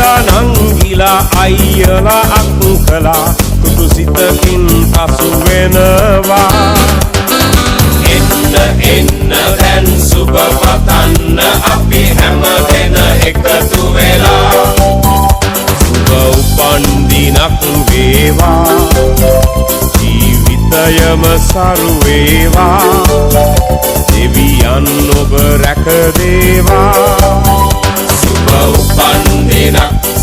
නංගිලා අයියලා අක්කලා කුටු සිතකින් පසු වෙනවා එන්න එන්න දැන් සුබ පතන්න අපි හැම දෙන එකතු වෙලා සුබ උපන්දිනක් වේවා ජීවිතයම සරු වේවා දෙවියන් ඔබ රැක දේවා සුබ උපන්දිනක්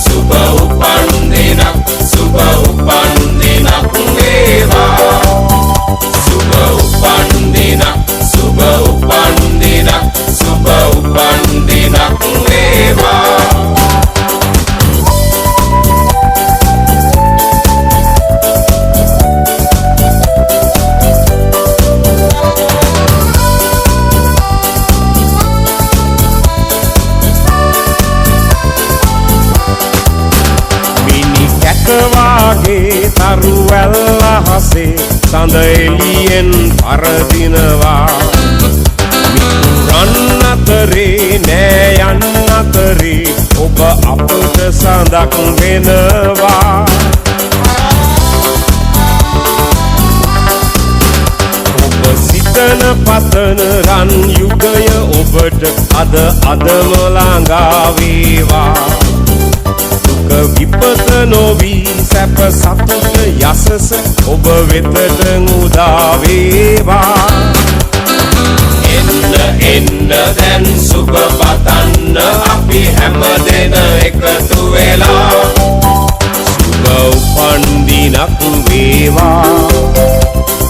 සුබ උපන්දිනක් සුබ උපන්දිනක් වේවා සුබ උපන්දිනක් සුබ උපන්දිනක් සුබ උපන්දිනක් වේවා වාගේ තරුවැල්ල හසේ සඳ එළියෙන් පරදිනවා මිතුරන් අතරේ නෑ යන්න අතරේ ඔබ අපට සඳක් වෙනවා ඔබ සිතන පතන රන් යුගය ඔබට අදම ළඟා වේවා විපත නොවී සැප සතුට යසස ඔබ වෙතට උදා වේවා එන්න එන්න දැන් සුබ පතන්න අපි හැම දෙන එකතු වෙලා සුබ උපන්දිනක් වේවා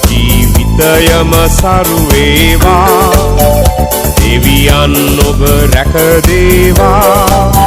ජීවිතයම සරු වේවා දෙවියන් ඔබ රැක දේවා